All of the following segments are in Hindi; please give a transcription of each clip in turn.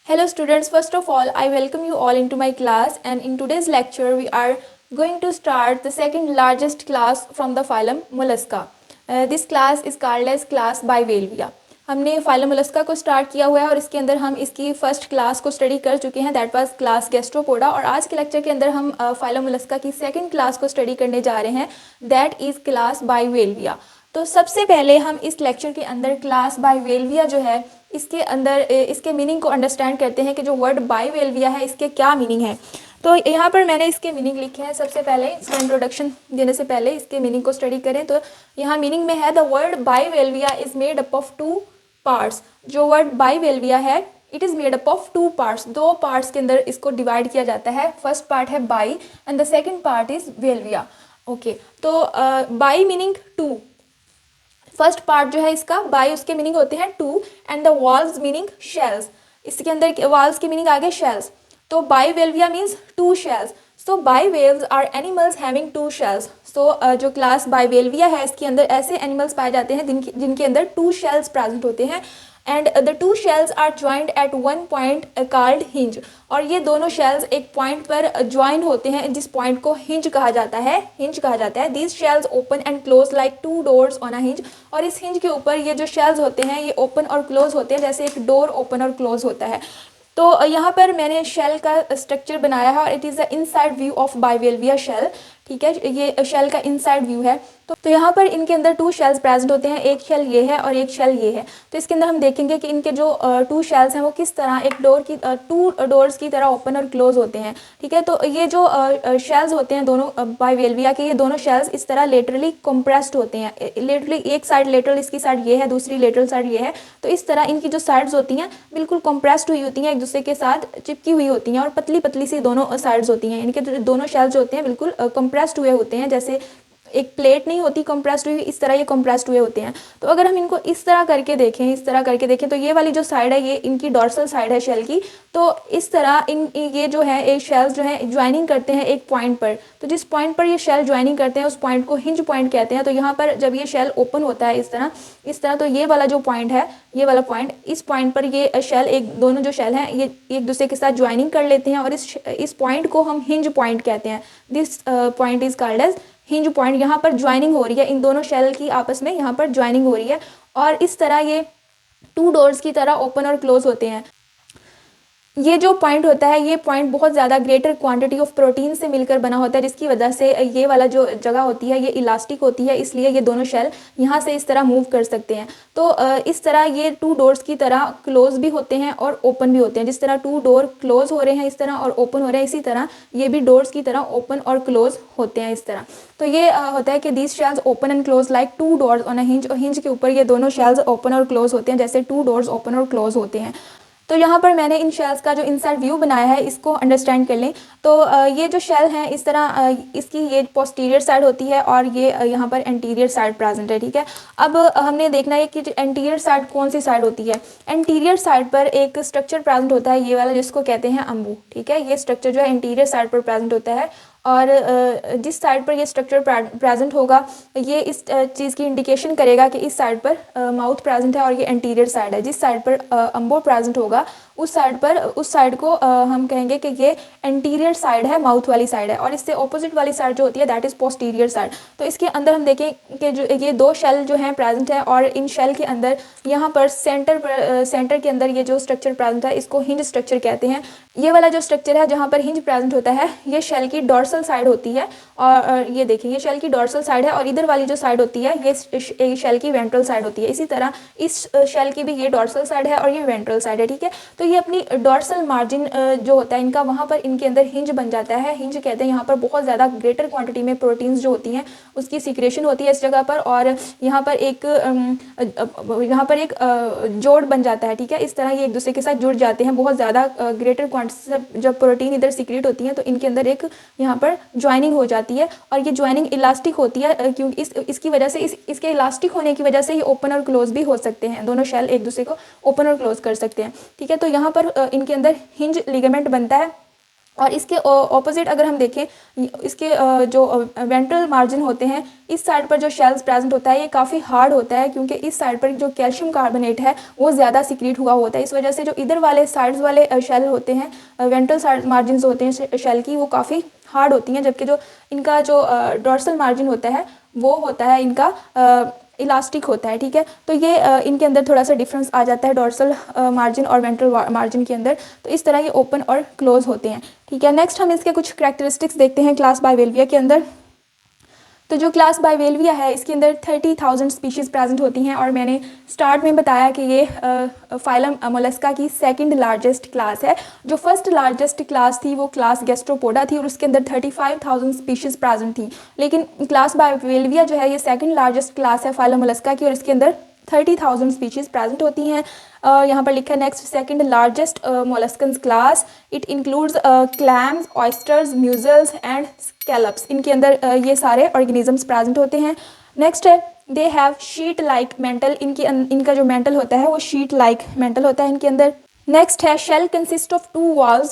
Hello students, first of all, I welcome you all into my class, and in today's lecture we are going to start the second largest class from the phylum Mollusca. This class is called as class Bivalvia. हमने फाइलम मोलस्का को स्टार्ट किया हुआ है और इसके अंदर हम इसकी फर्स्ट क्लास को स्टडी कर चुके हैं, दैट वाज क्लास गैस्ट्रोपोडा। और आज के लेक्चर के अंदर हम फाइलम मोलस्का की सेकंड क्लास को स्टडी करने जा रहे हैं, दैट इज़ क्लास बाइवेल्विया। तो सबसे पहले हम इस लेक्चर के अंदर क्लास बाइवेल्विया जो है इसके अंदर इसके मीनिंग को अंडरस्टैंड करते हैं कि जो वर्ड बाइवेल्विया है इसके क्या मीनिंग है। तो यहाँ पर मैंने इसके मीनिंग लिखे हैं। सबसे पहले इसका इंट्रोडक्शन देने से पहले इसके मीनिंग को स्टडी करें तो यहाँ मीनिंग में है the word Bivalvia is made up of two parts. जो वर्ड बाइवेल्विया है it is made up of two parts, दो पार्ट्स के अंदर इसको डिवाइड किया जाता है। फर्स्ट पार्ट है bi and the second part is valvia. Okay, तो bi meaning two, first part जो है इसका बाई, उसके मीनिंग होते हैं two and the valves meaning shells. इसके अंदर वॉल्स की मीनिंग आ गए शेल्स। तो Bivalvia means two shells. So bivalves are animals having two shells. So जो क्लास बाइवेल्विया है इसके अंदर ऐसे एनिमल्स पाए जाते हैं जिनके अंदर टू शेल्स प्रेजेंट होते हैं and the two shells are joint at one point called hinge. और ये दोनों शेल्स एक पॉइंट पर ज्वाइन होते हैं जिस पॉइंट को हिंज कहा जाता है, हिंज कहा जाता है। These shells open and close like to doors on a hinge. और इस हिंज के ऊपर ये जो शेल्स होते हैं ये ओपन और क्लोज होते हैं जैसे एक डोर ओपन और क्लोज होता है। तो यहाँ पर मैंने शेल का स्ट्रक्चर बनाया है और it is the inside view of Bivalvia shell. ठीक है, ये शेल का इनसाइड व्यू है। तो यहाँ पर इनके अंदर टू शेल्स प्रेजेंट होते हैं, एक शेल ये है और एक शेल ये है। तो इसके अंदर हम देखेंगे कि इनके जो टू शेल्स हैं वो किस तरह एक डोर की टू डोर्स की तरह ओपन और क्लोज होते हैं। ठीक है, तो ये जो शेल्स होते हैं दोनों बाइवेल्विया के, ये दोनों शेल्स इस तरह लेटरली कंप्रेस्ड होते हैं। लेटरली एक साइड लेटरल इसकी साइड ये है, दूसरी लेटरल साइड ये है। तो इस तरह इनकी जो साइड्स होती हैं बिल्कुल कंप्रेस्ड हुई होती हैं, एक दूसरे के साथ चिपकी हुई होती हैं और पतली पतली सी दोनों साइड्स होती हैं। इनके दोनों शेल्स जो होते हैं बिल्कुल कंप्रेस्ड हुए होते हैं, जैसे एक प्लेट नहीं होती कंप्रेस्ड हुई, इस तरह ये कंप्रेस्ड हुए होते हैं। तो अगर हम इनको इस तरह करके देखें, इस तरह करके देखें तो ये वाली जो साइड है ये इनकी डॉर्सल साइड है शेल की। तो इस तरह ये जो है ये शेल्स जो है ज्वाइनिंग करते हैं एक पॉइंट पर। तो जिस पॉइंट पर ये शेल ज्वाइनिंग करते हैं उस पॉइंट को हिंज पॉइंट कहते हैं। तो यहाँ पर जब ये शेल ओपन होता है इस तरह तो ये वाला जो पॉइंट है, ये वाला पॉइंट, इस पॉइंट पर ये शेल दोनों जो शेल हैं ये एक दूसरे के साथ ज्वाइनिंग कर लेते हैं और इस पॉइंट को हम हिंज पॉइंट कहते हैं। This point is called as hinge point. यहाँ पर ज्वाइनिंग हो रही है, इन दोनों शेल की आपस में यहाँ पर ज्वाइनिंग हो रही है और इस तरह ये टू डोर्स की तरह ओपन और क्लोज होते हैं। ये जो पॉइंट होता है ये पॉइंट बहुत ज़्यादा ग्रेटर क्वांटिटी ऑफ प्रोटीन से मिलकर बना होता है, जिसकी वजह से ये वाला जो जगह होती है ये इलास्टिक होती है, इसलिए ये दोनों शेल यहाँ से इस तरह मूव कर सकते हैं। तो इस तरह ये टू डोर्स की तरह क्लोज भी होते हैं और ओपन भी होते हैं। जिस तरह टू डोर क्लोज हो रहे हैं इस तरह और ओपन हो रहे हैं, इसी तरह ये भी डोर्स की तरह ओपन और क्लोज होते हैं इस तरह। तो ये होता है कि these shells open and close like to doors on a hinge. और हिंज के ऊपर ये दोनों शेल्स ओपन और क्लोज होते हैं जैसे टू डोर्स ओपन और क्लोज होते हैं। तो यहाँ पर मैंने इन शेल्स का जो इनसाइड व्यू बनाया है इसको अंडरस्टैंड कर लें। तो ये जो शेल है इस तरह इसकी ये पोस्टीरियर साइड होती है और ये यहाँ पर एंटीरियर साइड प्रेजेंट है। ठीक है, अब हमने देखना है कि एंटीरियर साइड कौन सी साइड होती है। एंटीरियर साइड पर एक स्ट्रक्चर प्रेजेंट होता है ये वाला जिसको कहते हैं अम्बू। ठीक है, ये स्ट्रक्चर जो है एंटीरियर साइड पर प्रेजेंट होता है और जिस साइड पर ये स्ट्रक्चर प्रेजेंट होगा ये इस चीज़ की इंडिकेशन करेगा कि इस साइड पर माउथ प्रेजेंट है और ये एंटीरियर साइड है। जिस साइड पर अम्बो प्रेजेंट होगा उस साइड को हम कहेंगे कि ये एंटीरियर साइड है, माउथ वाली साइड है। और इससे ऑपोजिट वाली साइड जो होती है दैट इज़ पोस्टीरियर साइड। तो इसके अंदर हम देखें कि जो ये दो शेल जो हैं प्रेजेंट है और इन शेल के अंदर यहाँ पर सेंटर के अंदर ये जो स्ट्रक्चर प्रेजेंट है इसको हिंज स्ट्रक्चर कहते हैं। ये वाला जो स्ट्रक्चर है जहाँ पर हिंज प्रेजेंट होता है ये शेल की डॉर्सल साइड होती है और ये देखिए ये शेल की डॉर्सल साइड है और इधर वाली जो साइड होती है ये शेल की वेंट्रल साइड होती है। इसी तरह इस शेल की भी ये डॉर्सल साइड है और ये वेंट्रल साइड है। ठीक है, तो ये अपनी डॉर्सल मार्जिन जो होता है इनका वहाँ पर इनके अंदर हिंज बन जाता है। हिंज कहते हैं यहाँ पर बहुत ज़्यादा ग्रेटर क्वांटिटी में प्रोटीन्स जो होती हैं उसकी सिक्रेशन होती है इस जगह पर और यहाँ पर एक जोड़ बन जाता है। ठीक है, इस तरह ये एक दूसरे के साथ जुड़ जाते हैं। बहुत ज़्यादा ग्रेटर क्वांटिटी से जब प्रोटीन इधर सीक्रेट होती है तो इनके अंदर एक यहाँ पर ज्वाइनिंग हो जाती है और ये ज्वाइनिंग इलास्टिक होती है क्योंकि इसकी वजह से इसके इलास्टिक होने की वजह से ये ओपन और क्लोज भी हो सकते हैं। दोनों शेल एक दूसरे को ओपन और क्लोज कर सकते हैं। ठीक है, तो यहाँ पर इनके अंदर हिंज लिगामेंट बनता है और इसके ऑपोजिट अगर हम देखें, इसके जो वेंट्रल मार्जिन होते हैं, इस साइड पर जो शेल्स प्रेजेंट होता है ये काफ़ी हार्ड होता है, क्योंकि इस साइड पर जो कैल्शियम कार्बोनेट है वो ज़्यादा सिक्रीट हुआ होता है। इस वजह से जो इधर वाले साइड्स वाले शेल होते हैं, वेंट्रल साइड मार्जिन होते हैं शेल की, वो काफ़ी हार्ड होती हैं, जबकि जो इनका जो डोर्सल मार्जिन होता है वो होता है इनका इलास्टिक होता है। ठीक है, तो ये इनके अंदर थोड़ा सा डिफरेंस आ जाता है डोर्सल मार्जिन और वेंट्रल मार्जिन के अंदर। तो इस तरह ये ओपन और क्लोज होते हैं। ठीक है, नेक्स्ट हम इसके कुछ करैक्टरिस्टिक्स देखते हैं क्लास बाइवेल्विया के अंदर। तो जो क्लास बाइवेल्विया है इसके अंदर 30,000 स्पीशीज़ प्रेजेंट होती हैं, और मैंने स्टार्ट में बताया कि ये फाइलम मोलस्का की सेकंड लार्जेस्ट क्लास है। जो फर्स्ट लार्जेस्ट क्लास थी वो क्लास गैस्ट्रोपोडा थी, और उसके अंदर 35,000 स्पीशीज़ प्रेजेंट थी। लेकिन क्लास बाइवेल्विया जो है ये सेकंड लार्जेस्ट क्लास है फाइलम मोलस्का की, और इसके अंदर 30,000 स्पीशीज़ प्रेजेंट होती हैं। यहाँ पर लिखा है next second largest molluscans class, it includes clams, oysters, mussels and scallops. इनके अंदर ये सारे ऑर्गेनिजम्स प्रेजेंट होते हैं। नेक्स्ट है they have sheet like mental, इनका जो मेंटल होता है वो शीट लाइक मेंटल होता है इनके अंदर। नेक्स्ट है शेल कंसिस्ट ऑफ 2 वॉल्स,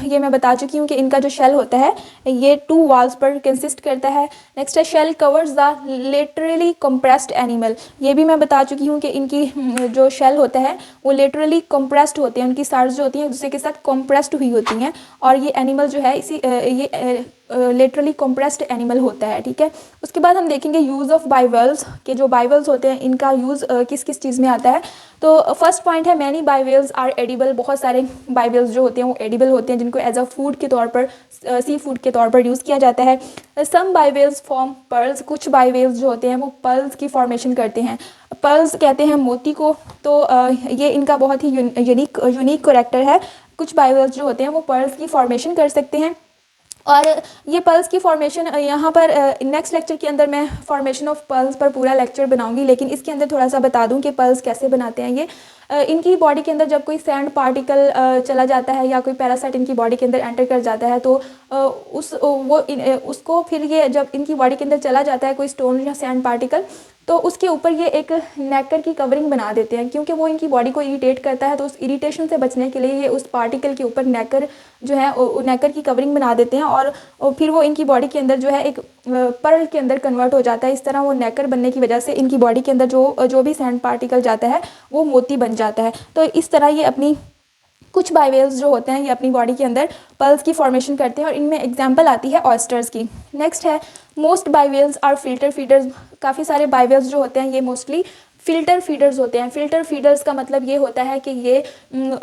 ये मैं बता चुकी हूँ कि इनका जो शेल होता है ये 2 वॉल्स पर कंसिस्ट करता है। नेक्स्ट है shell covers the laterally compressed animal, ये भी मैं बता चुकी हूँ कि इनकी जो शेल होता है वो लेटरली कंप्रेस्ड होते हैं, उनकी साइड्स जो होती हैं दूसरे के साथ कंप्रेस्ड हुई होती हैं, और ये एनिमल जो है ये लेटरली कंप्रेस्ड एनिमल होता है। ठीक है, उसके बाद हम देखेंगे यूज़ ऑफ बाइवल्स, के जो बाइवल्स होते हैं इनका यूज़ किस किस चीज़ में आता है। तो फर्स्ट पॉइंट है मैनी बाइवल्स आर एडिबल, बहुत सारे बाइवल्स जो होते हैं वो एडिबल होते हैं, जिनको एज अ फूड के तौर पर, सी फूड के तौर पर यूज़ किया जाता है। सम बाइवल्स फॉर्म पर्ल्स, कुछ बाइवल्स जो होते हैं वो पर्ल्स की फॉर्मेशन करते हैं। पर्ल्स कहते हैं मोती को, तो ये इनका बहुत ही यूनिक करेक्टर है। कुछ बाइवल्स जो होते हैं वो पर्ल्स की फॉर्मेशन कर सकते हैं, और ये पर्ल्स की फॉर्मेशन यहाँ पर नेक्स्ट लेक्चर के अंदर मैं फॉर्मेशन ऑफ पर्ल्स पर पूरा लेक्चर बनाऊंगी, लेकिन इसके अंदर थोड़ा सा बता दूं कि पर्ल्स कैसे बनाते हैं। ये इनकी बॉडी के अंदर जब कोई सैंड पार्टिकल चला जाता है या कोई पैरासाइट इनकी बॉडी के अंदर एंटर कर जाता है, तो उसको फिर ये जब इनकी बॉडी के अंदर चला जाता है कोई स्टोन या सैंड पार्टिकल, तो उसके ऊपर ये एक नेकर की कवरिंग बना देते हैं, क्योंकि वो इनकी बॉडी को इरिटेट करता है। तो उस इरिटेशन से बचने के लिए ये उस पार्टिकल के ऊपर नेकर जो है नेकर की कवरिंग बना देते हैं, और फिर वो इनकी बॉडी के अंदर जो है एक पर्ल के अंदर कन्वर्ट हो जाता है। इस तरह वो नेकर बनने की वजह से इनकी बॉडी के अंदर जो भी सैंड पार्टिकल जाता है वो मोती बन जाता है। तो इस तरह ये अपनी कुछ बाइवेल्स जो होते हैं ये अपनी बॉडी के अंदर पर्ल्स की फॉर्मेशन करते हैं, और इनमें एग्जांपल आती है ऑयस्टर्स की। नेक्स्ट है मोस्ट बाइवेल्स आर फिल्टर फीडर्स, काफ़ी सारे बाइवेल्स जो होते हैं ये मोस्टली फिल्टर फीडर्स होते हैं। फिल्टर फीडर्स का मतलब ये होता है कि ये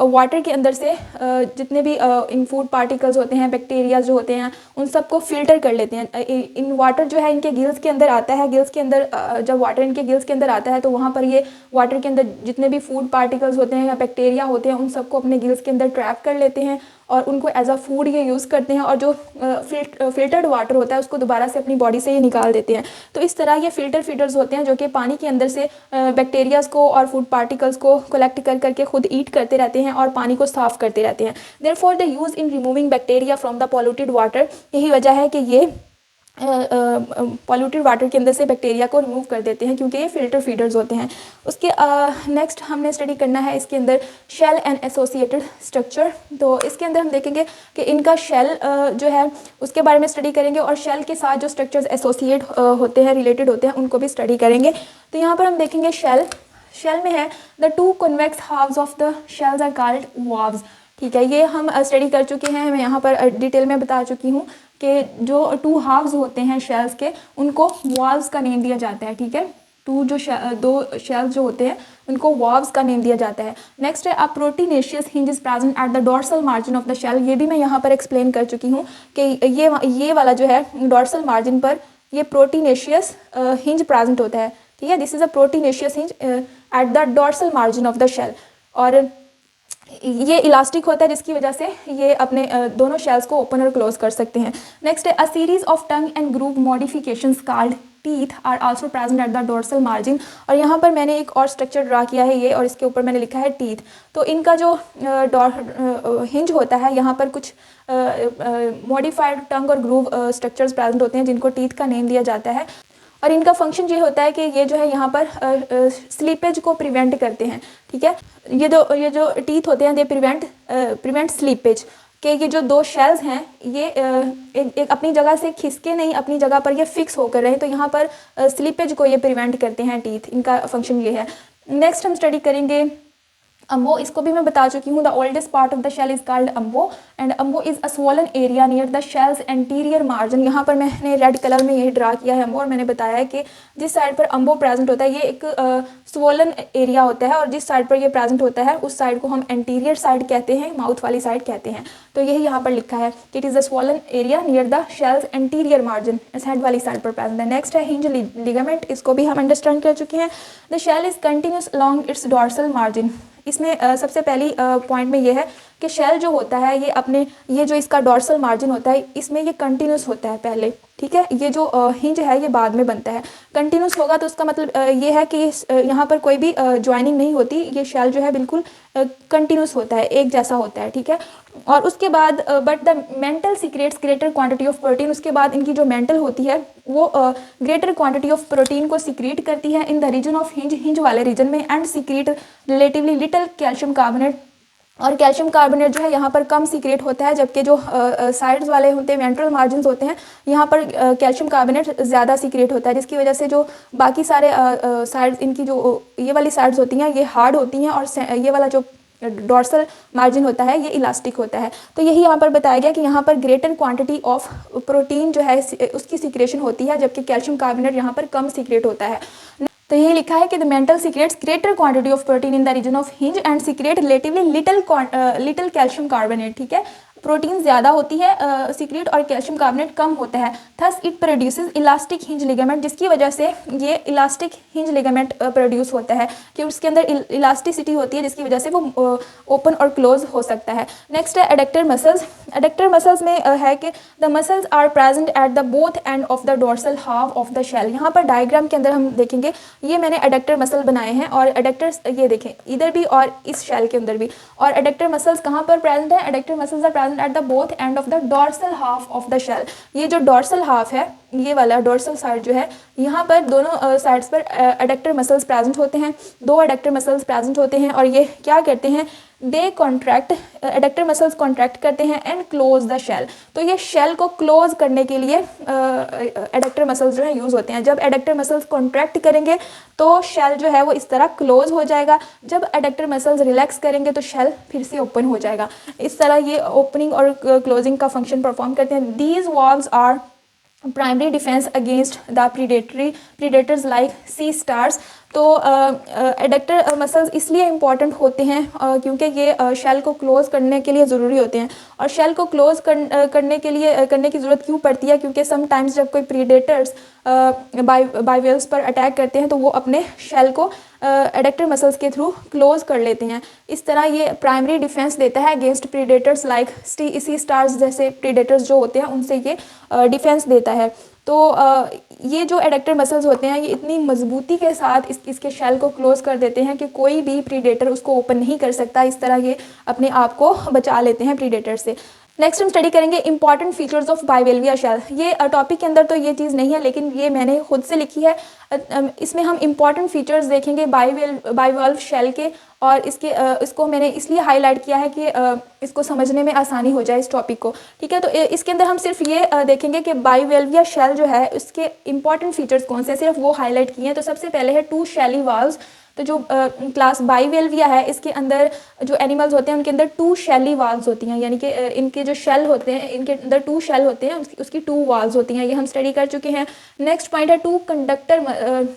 वाटर के अंदर से जितने भी इन फूड पार्टिकल्स होते हैं, बैक्टीरिया जो होते हैं, उन सबको फिल्टर कर लेते हैं। इन वाटर जो है इनके गिल्स के अंदर आता है, गिल्स के अंदर जब वाटर इनके गिल्स के अंदर आता है तो वहाँ पर ये वाटर के अंदर जितने भी फूड पार्टिकल्स होते हैं या बैक्टीरिया होते हैं उन सबको अपने गिल्स के अंदर ट्रैप कर लेते हैं, और उनको एज अ फूड ये यूज़ करते हैं, और जो फिल्टर्ड वाटर होता है उसको दोबारा से अपनी बॉडी से ये निकाल देते हैं। तो इस तरह ये फिल्टर फीडर्स होते हैं जो कि पानी के अंदर से बैक्टीरियाज को और फूड पार्टिकल्स को कलेक्ट कर करके खुद ईट करते रहते हैं और पानी को साफ करते रहते हैं। Therefore they use in removing bacteria from the polluted water, यही वजह है कि ये पॉल्यूटेड वाटर के अंदर से बैक्टीरिया को रिमूव कर देते हैं, क्योंकि ये फिल्टर फीडर्स होते हैं। उसके नेक्स्ट हमने स्टडी करना है इसके अंदर शेल एंड एसोसिएटेड स्ट्रक्चर। तो इसके अंदर हम देखेंगे कि इनका शेल जो है उसके बारे में स्टडी करेंगे, और शेल के साथ जो स्ट्रक्चर्स एसोसिएट होते हैं, रिलेटेड होते हैं, उनको भी स्टडी करेंगे। तो यहाँ पर हम देखेंगे शेल में है the 2 convex halves of the shells are called valves. ठीक है, ये हम स्टडी कर चुके हैं, मैं यहाँ पर डिटेल में बता चुकी हूँ कि जो 2 हाफ्स होते हैं शेल्स के उनको वाल्व्स का नेम दिया जाता है। ठीक है, दो शेल्स जो होते हैं उनको वाल्व्स का नेम दिया जाता है। नेक्स्ट है a proteinaceous hinge is present at the dorsal margin of the shell, ये भी मैं यहाँ पर एक्सप्लेन कर चुकी हूँ कि ये वाला जो है डोर्सल मार्जिन पर ये प्रोटीनेशियस हिंज प्रेजेंट होता है। ठीक है, this is a proteinaceous hinge at the dorsal margin of the shell, और ये इलास्टिक होता है जिसकी वजह से ये अपने दोनों शेल्स को ओपन और क्लोज कर सकते हैं। नेक्स्ट है a series of tongue and groove modifications called teeth are also present at the dorsal margin, और यहाँ पर मैंने एक और स्ट्रक्चर ड्रा किया है ये, और इसके ऊपर मैंने लिखा है टीथ। तो इनका जो हिंज होता है यहाँ पर कुछ मॉडिफाइड टंग और ग्रूव स्ट्रक्चर्स प्रेजेंट होते हैं जिनको टीथ का नेम दिया जाता है, और इनका फंक्शन ये होता है कि ये जो है यहाँ पर स्लीपेज को प्रिवेंट करते हैं। ठीक है, ये जो टीथ होते हैं दे प्रिवेंट स्लीपेज। कि ये जो दो शेल्स हैं ये एक अपनी जगह से खिसके नहीं, अपनी जगह पर ये फिक्स होकर रहे, तो यहाँ पर स्लिपेज को ये प्रिवेंट करते हैं टीथ, इनका फंक्शन ये है। नेक्स्ट हम स्टडी करेंगे अम्बो। इसको भी मैं बता चुकी हूँ। The oldest part of the shell is called umbo and umbo is a swollen area near the shell's anterior margin. यहाँ पर मैंने रेड कलर में ये ड्रा किया है अम्बो, और मैंने बताया है कि जिस साइड पर अम्बो प्रेजेंट होता है ये एक स्वोलन एरिया होता है, और जिस साइड पर ये प्रेजेंट होता है उस साइड को हम एंटीरियर साइड कहते हैं, माउथ वाली साइड कहते हैं। तो यही यहाँ पर लिखा है कि it is a swollen area near the shell's anterior margin, इस हेड वाली साइड पर प्रेजेंट है। नेक्स्ट है हिंज लिगामेंट, इसको भी हम अंडरस्टैंड कर चुके हैं। The shell is continuous along its dorsal margin. इसमें सबसे पहली पॉइंट में ये है कि शेल जो होता है ये अपने, ये जो इसका डॉर्सल मार्जिन होता है इसमें ये कंटिन्यूस होता है पहले, ठीक है। ये जो हिंज है ये बाद में बनता है। कंटिन्यूस होगा तो उसका मतलब ये है कि यहाँ पर कोई भी ज्वाइनिंग नहीं होती, ये शेल जो है बिल्कुल कंटिन्यूस होता है, एक जैसा होता है, ठीक है। और उसके बाद but the mantle secretes greater quantity of protein, उसके बाद इनकी जो मेंटल होती है वो ग्रेटर क्वांटिटी ऑफ प्रोटीन को सीक्रेट करती है in the region of hinge, hinge वाले रीजन में, and secrete relatively little calcium carbonate, और कैल्शियम कार्बोनेट जो है यहाँ पर कम सीक्रेट होता है, जबकि जो साइड्स वाले होते हैं वेंट्रल मार्जिन होते हैं यहाँ पर कैल्शियम कार्बोनेट ज़्यादा सीक्रेट होता है, जिसकी वजह से जो बाकी सारे साइड्स इनकी जो ये वाली साइड्स होती हैं ये हार्ड होती हैं, और ये वाला जो डॉर्सल मार्जिन होता है ये इलास्टिक होता है। तो यही यहाँ पर बताया गया कि यहाँ पर ग्रेटर क्वांटिटी ऑफ प्रोटीन जो है उसकी सीक्रेशन होती है, जबकि कैल्शियम कार्बोनेट यहाँ पर कम सीक्रेट होता है। तो ये लिखा है कि the mantle secretes greater quantity of protein in the region of hinge and secrete relatively little calcium carbonate, ठीक है। प्रोटीन ज़्यादा होती है सीक्रेट, और कैल्शियम कार्बोनेट कम होता है। Thus it produces elastic hinge ligament, जिसकी वजह से ये इलास्टिक हिंज लिगामेंट प्रोड्यूस होता है कि उसके अंदर इलास्टिसिटी होती है, जिसकी वजह से वो ओपन और क्लोज हो सकता है। नेक्स्ट है एडेक्टर मसल्स। एडेक्टर मसल्स में है कि the muscles are present at the both end of the dorsal half of the shell. यहाँ पर डायग्राम के अंदर हम देखेंगे ये मैंने एडेक्टर मसल बनाए हैं, और एडेक्टर्स ये देखें इधर भी और इस शेल के अंदर भी। और एडेक्टर मसल्स कहाँ पर प्रेजेंट है? Adductor muscles are present at the both end of the dorsal half of the shell. ये जो डोर्सल हाफ है, ये वाला डोर्सल साइड जो है, यहाँ पर दोनों साइड्स पर एडेक्टर मसल्स प्रेजेंट होते हैं, दो एडेक्टर मसल्स प्रेजेंट होते हैं, और ये क्या करते हैं? दे कॉन्ट्रैक्ट, एडेक्टर मसल्स कॉन्ट्रैक्ट करते हैं एंड क्लोज द शेल। तो ये शेल को क्लोज करने के लिए एडेक्टर मसल्स जो है यूज़ होते हैं। जब एडेक्टर मसल्स कॉन्ट्रैक्ट करेंगे तो शेल जो है वो इस तरह क्लोज हो जाएगा, जब एडेक्टर मसल्स रिलैक्स करेंगे तो शेल फिर से ओपन हो जाएगा। इस तरह ये ओपनिंग और क्लोजिंग का फंक्शन परफॉर्म करते हैं। These valves are primary defence against the predators like sea stars. तो एडेक्टर मसल्स इसलिए इम्पॉर्टेंट होते हैं क्योंकि ये शेल को क्लोज करने के लिए ज़रूरी होते हैं। और शेल को क्लोज करने की ज़रूरत क्यों पड़ती है? क्योंकि समटाइम्स जब कोई प्रीडेटर्स बाइवेल्स पर अटैक करते हैं तो वो अपने शेल को एडेक्टर मसल्स के थ्रू क्लोज कर लेते हैं। इस तरह ये प्राइमरी डिफेंस देता है against predators like sea stars जैसे प्रीडेटर्स जो होते हैं उनसे ये डिफेंस देता है। तो ये जो एडेक्टर मसल्स होते हैं ये इतनी मजबूती के साथ इसके शेल को क्लोज कर देते हैं कि कोई भी प्रीडेटर उसको ओपन नहीं कर सकता। इस तरह ये अपने आप को बचा लेते हैं प्रीडेटर से। नेक्स्ट हम स्टडी करेंगे important features of Bivalvia shell. ये टॉपिक के अंदर तो ये चीज़ नहीं है, लेकिन ये मैंने खुद से लिखी है। इसमें हम इंपॉर्टेंट फीचर्स देखेंगे बाइवल्व शेल के, और इसको मैंने इसलिए हाईलाइट किया है कि इसको समझने में आसानी हो जाए इस टॉपिक को, ठीक है। तो इसके अंदर हम सिर्फ ये देखेंगे कि बाइवेल्विया शेल जो है उसके इंपॉर्टेंट फीचर्स कौन से, सिर्फ वो हाईलाइट किए हैं। तो सबसे पहले है टू शेली वाल्व्स। तो जो क्लास बाइवेल्विया है इसके अंदर जो एनिमल्स होते हैं उनके अंदर टू शेली वाल्व्स होती हैं, यानी कि इनके जो शेल होते हैं इनके अंदर टू शेल होते हैं, उसकी टू वाल्व्स होती हैं। ये हम स्टडी कर चुके हैं। नेक्स्ट पॉइंट है टू कंडक्टर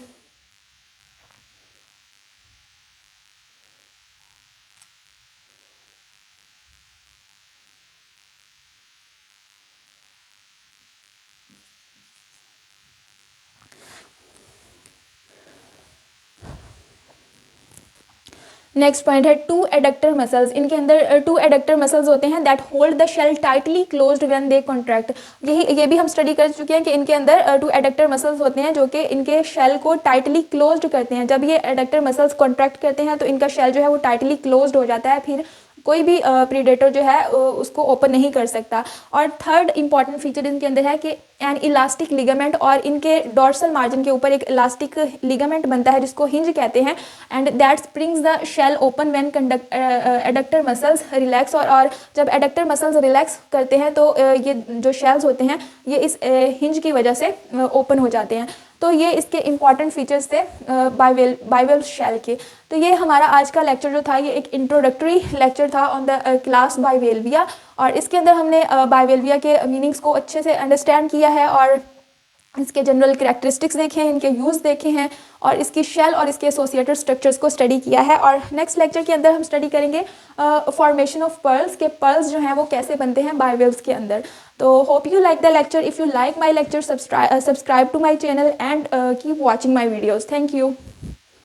नेक्स्ट पॉइंट है टू एडेक्टर मसल्स। इनके अंदर टू एडेक्टर मसल्स होते हैं that hold the shell tightly closed when they contract. ये भी हम स्टडी कर चुके हैं कि इनके अंदर टू एडेक्टर मसल्स होते हैं जो कि इनके शेल को टाइटली क्लोज्ड करते हैं। जब ये एडेक्टर मसल्स कॉन्ट्रैक्ट करते हैं तो इनका शेल जो है वो टाइटली क्लोज्ड हो जाता है, फिर कोई भी प्रीडेटर जो है उसको ओपन नहीं कर सकता। और थर्ड इंपॉर्टेंट फीचर इनके अंदर है कि एन इलास्टिक लिगामेंट, और इनके डॉर्सल मार्जिन के ऊपर एक इलास्टिक लिगामेंट बनता है जिसको हिंज कहते हैं, and that springs the shell open when adductor muscles relax. और जब एडक्टर मसल्स रिलैक्स करते हैं तो ये जो शेल्स होते हैं ये इस हिंज की वजह से ओपन हो जाते हैं। तो ये इसके इम्पॉर्टेंट फीचर्स थे बाइवेल शेल के। तो ये हमारा आज का लेक्चर जो था ये एक इंट्रोडक्टरी लेक्चर था ऑन द क्लास बाइवेलविया, और इसके अंदर हमने बाइवेलविया के मीनिंग्स को अच्छे से अंडरस्टैंड किया है और इसके जनरल कैरेक्टरिस्टिक्स देखे हैं, इनके यूज़ देखे हैं, और इसकी शेल और इसके एसोसिएटेड स्ट्रक्चर्स को स्टडी किया है। और नेक्स्ट लेक्चर के अंदर हम स्टडी करेंगे फॉर्मेशन ऑफ पर्ल्स, के पर्ल्स जो हैं वो कैसे बनते हैं बाइवेल्स के अंदर। तो hope you like the lecture. If you like my lecture, subscribe to my channel and keep watching my videos. Thank you.